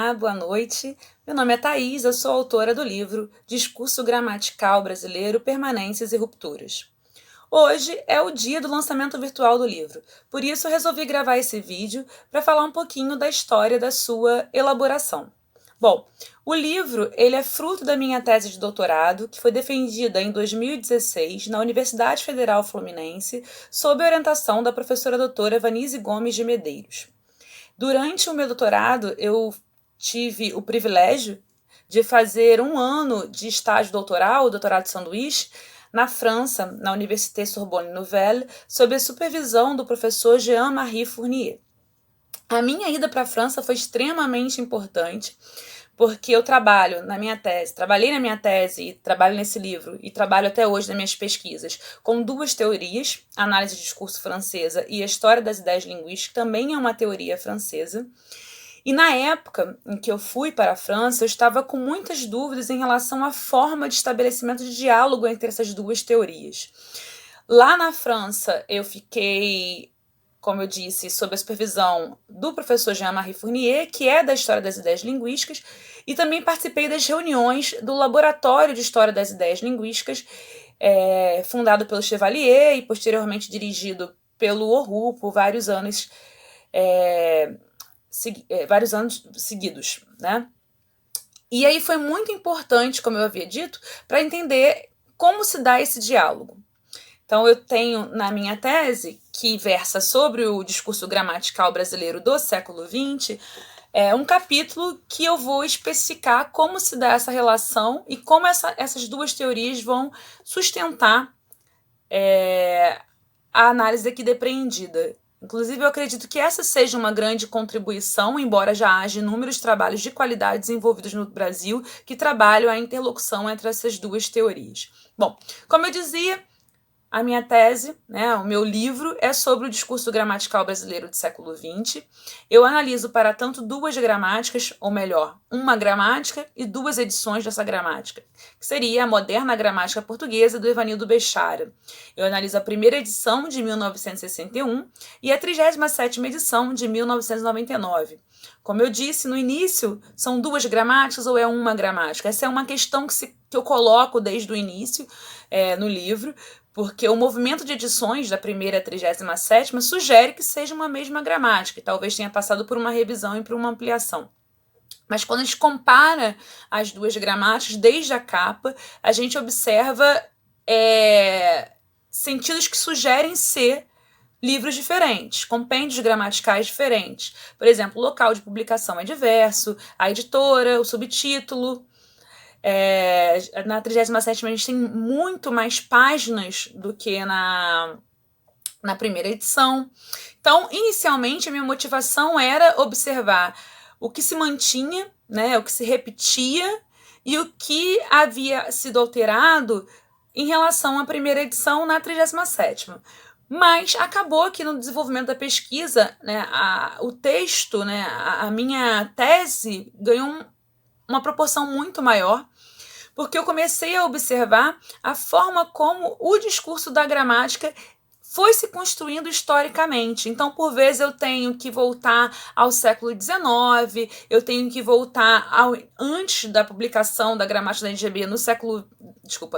Olá, boa noite. Meu nome é Thaís, eu sou autora do livro Discurso Gramatical Brasileiro, Permanências e Rupturas. Hoje é o dia do lançamento virtual do livro, por isso eu resolvi gravar esse vídeo para falar um pouquinho da história da sua elaboração. Bom, o livro ele é fruto da minha tese de doutorado, que foi defendida em 2016 na Universidade Federal Fluminense, sob a orientação da professora doutora Vanise Gomes de Medeiros. Durante o meu doutorado, eu tive o privilégio de fazer 1 ano de estágio doutoral, o doutorado de sanduíche, na França, na Université Sorbonne Nouvelle, sob a supervisão do professor Jean-Marie Fournier. A minha ida para a França foi extremamente importante, porque eu trabalhei na minha tese e trabalho nesse livro, e trabalho até hoje nas minhas pesquisas, com 2 teorias, a análise de discurso francesa e a história das ideias linguísticas, que também é uma teoria francesa. E na época em que eu fui para a França, eu estava com muitas dúvidas em relação à forma de estabelecimento de diálogo entre essas 2 teorias. Lá na França, eu fiquei, como eu disse, sob a supervisão do professor Jean-Marie Fournier, que é da História das Ideias Linguísticas, e também participei das reuniões do Laboratório de História das Ideias Linguísticas, fundado pelo Chevalier e posteriormente dirigido pelo Auroux por vários anos seguidos, né? E aí foi muito importante, como eu havia dito, para entender como se dá esse diálogo. Então, eu tenho na minha tese, que versa sobre o discurso gramatical brasileiro do século XX, um capítulo que eu vou especificar como se dá essa relação e como essas 2 teorias vão sustentar a análise aqui depreendida. Inclusive, eu acredito que essa seja uma grande contribuição, embora já haja inúmeros trabalhos de qualidade desenvolvidos no Brasil que trabalham a interlocução entre essas 2 teorias. Bom, como eu dizia, a minha tese, o meu livro, é sobre o discurso gramatical brasileiro do século XX. Eu analiso para tanto 2 gramáticas, ou melhor, uma gramática e 2 edições dessa gramática, que seria a Moderna Gramática Portuguesa, do Evanildo Bechara. Eu analiso a primeira edição, de 1961, e a 37ª edição, de 1999. Como eu disse no início, são 2 gramáticas ou é uma gramática? Essa é uma questão que eu coloco desde o início no livro, porque o movimento de edições da primeira à 37ª sugere que seja uma mesma gramática, e talvez tenha passado por uma revisão e por uma ampliação. Mas quando a gente compara as 2 gramáticas, desde a capa, a gente observa sentidos que sugerem ser livros diferentes, compêndios gramaticais diferentes. Por exemplo, o local de publicação é diverso, a editora, o subtítulo. Na 37ª a gente tem muito mais páginas do que na primeira edição. Então, inicialmente, a minha motivação era observar o que se mantinha, o que se repetia e o que havia sido alterado em relação à primeira edição na 37ª. Mas acabou que no desenvolvimento da pesquisa, o texto, a minha tese ganhou uma proporção muito maior, porque eu comecei a observar a forma como o discurso da gramática foi se construindo historicamente. Então, por vezes, eu tenho que voltar ao século XIX, eu tenho que voltar antes da publicação da gramática da NGB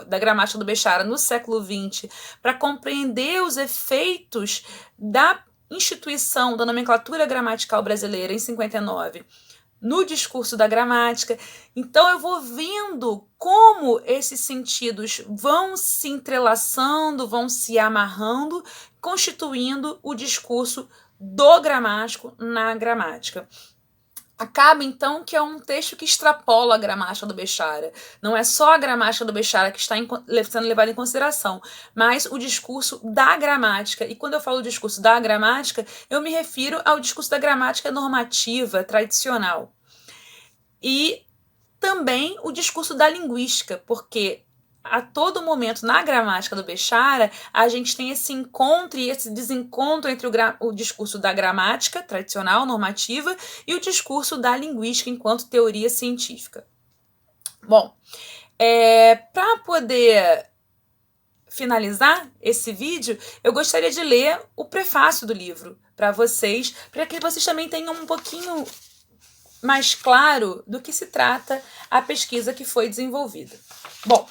da gramática do Bechara no século XX, para compreender os efeitos da instituição da nomenclatura gramatical brasileira em 59 no discurso da gramática. Então, eu vou vendo como esses sentidos vão se entrelaçando, vão se amarrando, constituindo o discurso do gramático na gramática. Acaba, então, que é um texto que extrapola a gramática do Bechara. Não é só a gramática do Bechara que está sendo levada em consideração, mas o discurso da gramática. E quando eu falo discurso da gramática, eu me refiro ao discurso da gramática normativa, tradicional. E também o discurso da linguística, porque a todo momento, na gramática do Bechara, a gente tem esse encontro e esse desencontro entre o discurso da gramática tradicional, normativa, e o discurso da linguística enquanto teoria científica. Bom, para poder finalizar esse vídeo, eu gostaria de ler o prefácio do livro para vocês, para que vocês também tenham um pouquinho mais claro do que se trata a pesquisa que foi desenvolvida. Bom,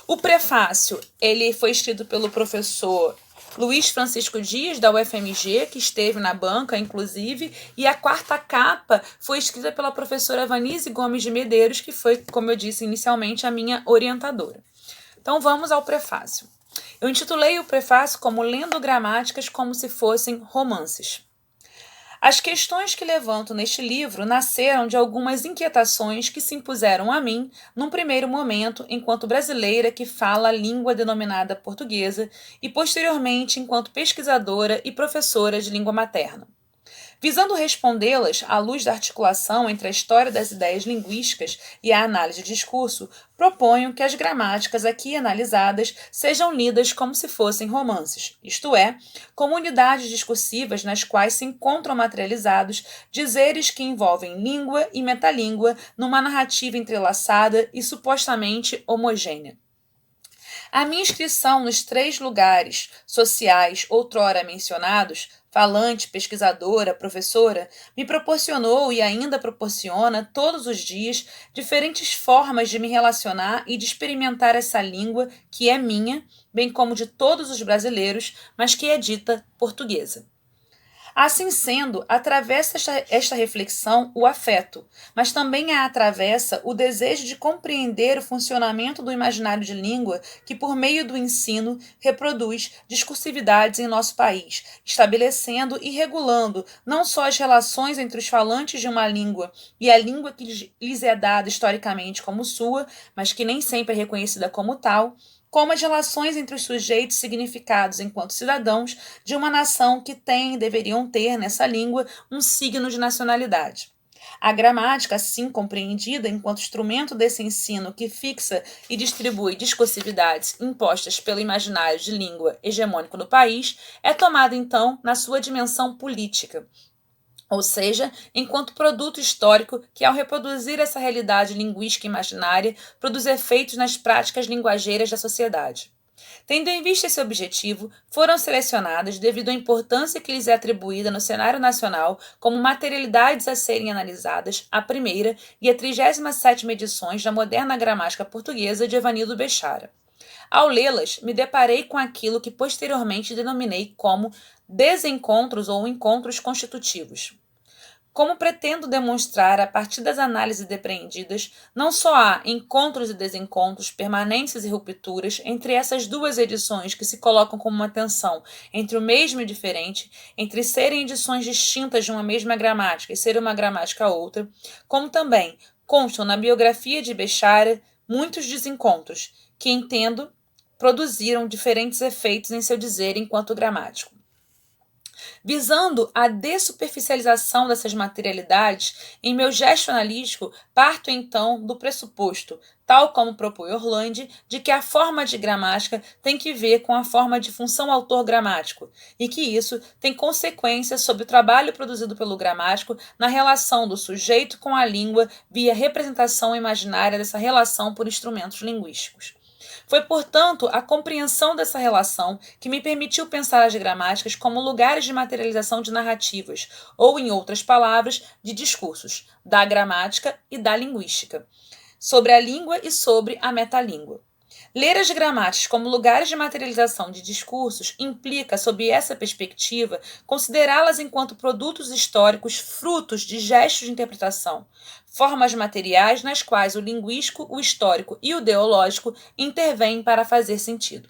o prefácio ele foi escrito pelo professor Luiz Francisco Dias, da UFMG, que esteve na banca, inclusive, e a quarta capa foi escrita pela professora Vanise Gomes de Medeiros, que foi, como eu disse inicialmente, a minha orientadora. Então vamos ao prefácio. Eu intitulei o prefácio como Lendo Gramáticas como se fossem romances. As questões que levanto neste livro nasceram de algumas inquietações que se impuseram a mim, num primeiro momento, enquanto brasileira que fala a língua denominada portuguesa, e posteriormente enquanto pesquisadora e professora de língua materna. Visando respondê-las à luz da articulação entre a história das ideias linguísticas e a análise de discurso, proponho que as gramáticas aqui analisadas sejam lidas como se fossem romances, isto é, como unidades discursivas nas quais se encontram materializados dizeres que envolvem língua e metalíngua numa narrativa entrelaçada e supostamente homogênea. A minha inscrição nos 3 lugares sociais outrora mencionados, falante, pesquisadora, professora, me proporcionou e ainda proporciona todos os dias diferentes formas de me relacionar e de experimentar essa língua que é minha, bem como de todos os brasileiros, mas que é dita portuguesa. Assim sendo, atravessa esta reflexão o afeto, mas também a atravessa o desejo de compreender o funcionamento do imaginário de língua que, por meio do ensino, reproduz discursividades em nosso país, estabelecendo e regulando não só as relações entre os falantes de uma língua e a língua que lhes é dada historicamente como sua, mas que nem sempre é reconhecida como tal, como as relações entre os sujeitos significados enquanto cidadãos de uma nação que tem e deveriam ter nessa língua um signo de nacionalidade. A gramática, assim compreendida enquanto instrumento desse ensino que fixa e distribui discursividades impostas pelo imaginário de língua hegemônico do país, é tomada então na sua dimensão política, ou seja, enquanto produto histórico que, ao reproduzir essa realidade linguística imaginária, produz efeitos nas práticas linguageiras da sociedade. Tendo em vista esse objetivo, foram selecionadas, devido à importância que lhes é atribuída no cenário nacional, como materialidades a serem analisadas, a primeira e a 37ª edições da Moderna Gramática Portuguesa de Evanildo Bechara. Ao lê-las, me deparei com aquilo que posteriormente denominei como desencontros ou encontros constitutivos. Como pretendo demonstrar a partir das análises depreendidas, não só há encontros e desencontros, permanências e rupturas entre essas duas edições que se colocam como uma tensão entre o mesmo e diferente, entre serem edições distintas de uma mesma gramática e ser uma gramática outra, como também constam na biografia de Bechara muitos desencontros, que entendo produziram diferentes efeitos em seu dizer enquanto gramático. Visando a dessuperficialização dessas materialidades, em meu gesto analítico, parto então do pressuposto, tal como propõe Orlandi, de que a forma de gramática tem que ver com a forma de função autor gramático, e que isso tem consequências sobre o trabalho produzido pelo gramático na relação do sujeito com a língua via representação imaginária dessa relação por instrumentos linguísticos. Foi, portanto, a compreensão dessa relação que me permitiu pensar as gramáticas como lugares de materialização de narrativas, ou, em outras palavras, de discursos, da gramática e da linguística, sobre a língua e sobre a metalíngua. Ler as gramáticas como lugares de materialização de discursos implica, sob essa perspectiva, considerá-las enquanto produtos históricos frutos de gestos de interpretação, formas materiais nas quais o linguístico, o histórico e o ideológico intervêm para fazer sentido.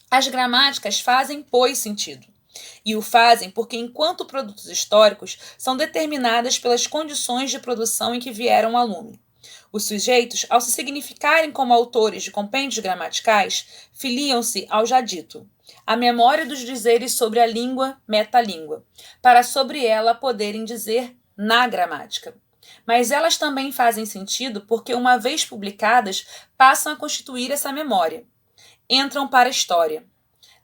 As gramáticas fazem, pois, sentido. E o fazem porque, enquanto produtos históricos, são determinadas pelas condições de produção em que vieram a lume. Os sujeitos, ao se significarem como autores de compêndios gramaticais, filiam-se ao já dito, a memória dos dizeres sobre a língua, metalíngua, para sobre ela poderem dizer na gramática. Mas elas também fazem sentido porque, uma vez publicadas, passam a constituir essa memória. Entram para a história.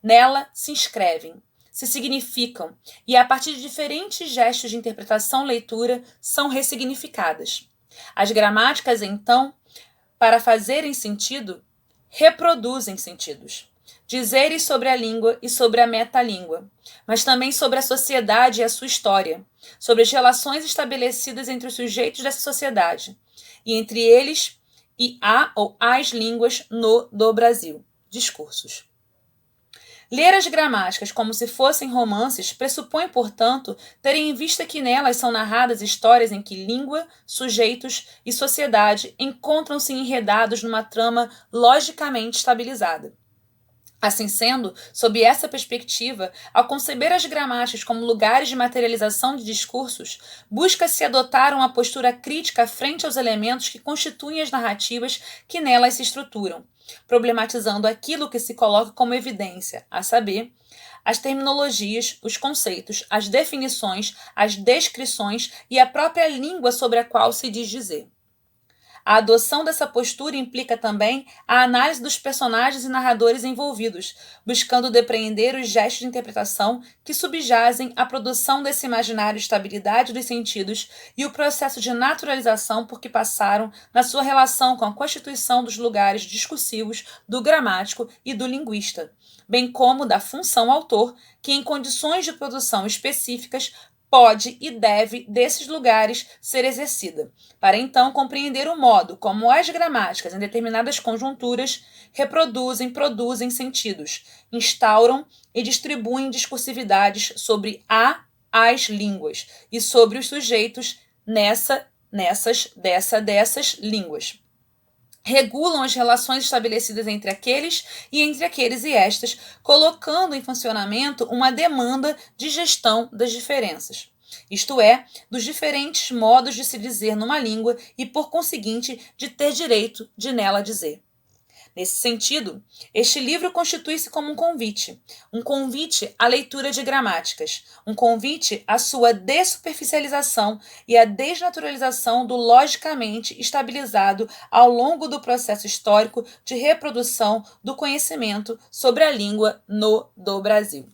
Nela se inscrevem, se significam e, a partir de diferentes gestos de interpretação-leitura, são ressignificadas. As gramáticas, então, para fazerem sentido, reproduzem sentidos. dizeres sobre a língua e sobre a metalíngua, mas também sobre a sociedade e a sua história, sobre as relações estabelecidas entre os sujeitos dessa sociedade, e entre eles e a ou as línguas do Brasil. Discursos. Ler as gramáticas como se fossem romances pressupõe, portanto, ter em vista que nelas são narradas histórias em que língua, sujeitos e sociedade encontram-se enredados numa trama logicamente estabilizada. Assim sendo, sob essa perspectiva, ao conceber as gramáticas como lugares de materialização de discursos, busca-se adotar uma postura crítica frente aos elementos que constituem as narrativas que nelas se estruturam, problematizando aquilo que se coloca como evidência, a saber, as terminologias, os conceitos, as definições, as descrições e a própria língua sobre a qual se diz dizer. A adoção dessa postura implica também a análise dos personagens e narradores envolvidos, buscando depreender os gestos de interpretação que subjazem à produção desse imaginário estabilidade dos sentidos e o processo de naturalização por que passaram na sua relação com a constituição dos lugares discursivos do gramático e do linguista, bem como da função autor, que em condições de produção específicas pode e deve desses lugares ser exercida, para então compreender o modo como as gramáticas, em determinadas conjunturas, reproduzem, produzem sentidos, instauram e distribuem discursividades sobre as línguas e sobre os sujeitos dessas línguas. Regulam as relações estabelecidas entre aqueles e estas, colocando em funcionamento uma demanda de gestão das diferenças, isto é, dos diferentes modos de se dizer numa língua e, por conseguinte, de ter direito de nela dizer. Nesse sentido, este livro constitui-se como um convite à leitura de gramáticas, um convite à sua dessuperficialização e à desnaturalização do logicamente estabilizado ao longo do processo histórico de reprodução do conhecimento sobre a língua do Brasil.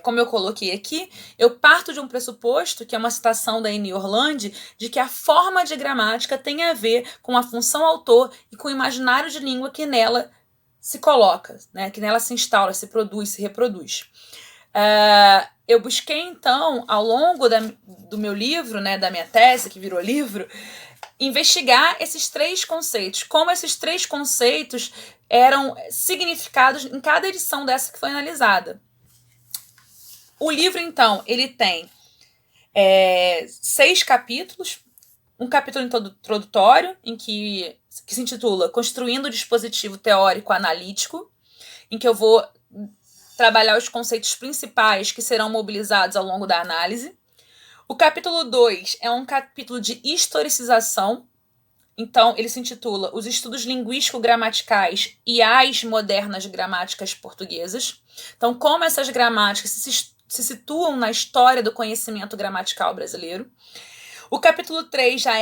Como eu coloquei aqui, eu parto de um pressuposto, que é uma citação da Eni Orlandi, de que a forma de gramática tem a ver com a função autor e com o imaginário de língua que nela se coloca, né, que nela se instaura, se produz, se reproduz. Eu busquei, então, ao longo do meu livro, né, da minha tese, que virou livro, investigar esses três conceitos, como esses três conceitos eram significados em cada edição dessa que foi analisada. O livro, então, ele tem 6 capítulos. Um capítulo introdutório, que se intitula Construindo o Dispositivo Teórico Analítico, em que eu vou trabalhar os conceitos principais que serão mobilizados ao longo da análise. O capítulo 2 é um capítulo de historicização. Então, ele se intitula Os Estudos Linguístico-Gramaticais e as Modernas Gramáticas Portuguesas. Então, como essas gramáticas se situam na história do conhecimento gramatical brasileiro. O capítulo 3 já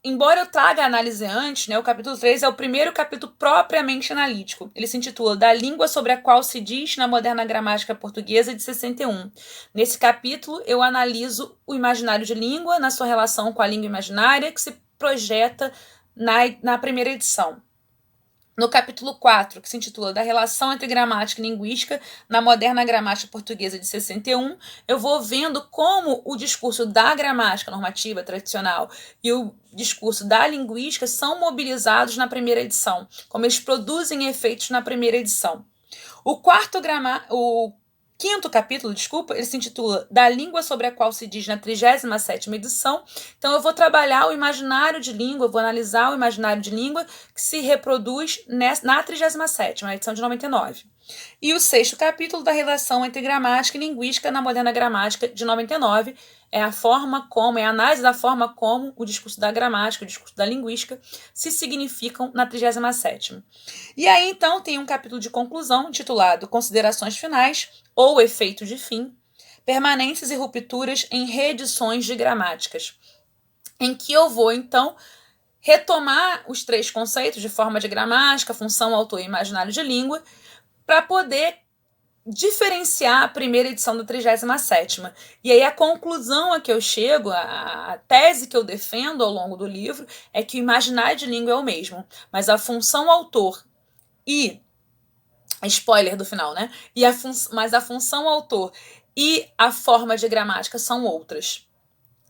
embora eu traga a análise antes, né, o capítulo 3 é o primeiro capítulo propriamente analítico. Ele se intitula Da Língua sobre a qual se diz na Moderna Gramática Portuguesa, de 61. Nesse capítulo, eu analiso o imaginário de língua na sua relação com a língua imaginária, que se projeta na primeira edição. No capítulo 4, que se intitula Da Relação entre Gramática e Linguística na Moderna Gramática Portuguesa, de 61, eu vou vendo como o discurso da gramática normativa tradicional e o discurso da linguística são mobilizados na primeira edição, como eles produzem efeitos na primeira edição. O quinto capítulo, ele se intitula Da Língua sobre a qual se diz na 37ª edição. Então, eu vou trabalhar o imaginário de língua, vou analisar o imaginário de língua que se reproduz na 37ª, na edição de 99. E o 6º capítulo, Da Relação entre Gramática e Linguística na Moderna Gramática, de 99, é a análise da forma como o discurso da gramática, o discurso da linguística se significam na 37ª. E aí, então, tem um capítulo de conclusão intitulado Considerações Finais ou Efeitos de Fim, Permanências e Rupturas em Reedições de Gramáticas, em que eu vou, então, retomar os 3 conceitos de forma de gramática, função, autor e imaginário de língua, para poder diferenciar a primeira edição da 37ª. E aí a conclusão a que eu chego, a tese que eu defendo ao longo do livro, é que o imaginário de língua é o mesmo, mas a função autor e Spoiler do final, né? Mas a função autor e a forma de gramática são outras,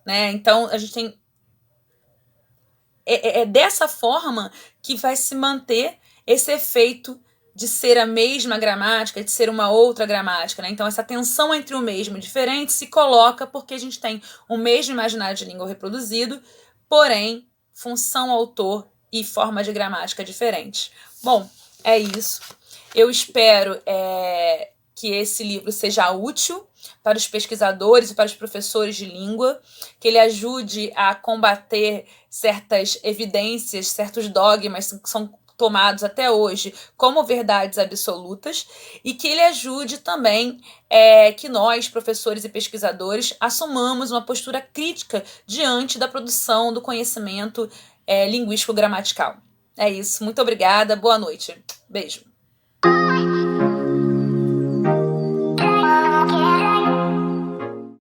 né? Então, a gente tem... É dessa forma que vai se manter esse efeito de ser a mesma gramática, de ser uma outra gramática, né? Então, essa tensão entre o mesmo e diferente se coloca porque a gente tem o mesmo imaginário de língua reproduzido, porém, função autor e forma de gramática diferentes. Bom, é isso. Eu espero que esse livro seja útil para os pesquisadores e para os professores de língua, que ele ajude a combater certas evidências, certos dogmas que são tomados até hoje como verdades absolutas, e que ele ajude também que nós, professores e pesquisadores, assumamos uma postura crítica diante da produção do conhecimento linguístico-gramatical. É isso. Muito obrigada. Boa noite. Beijo.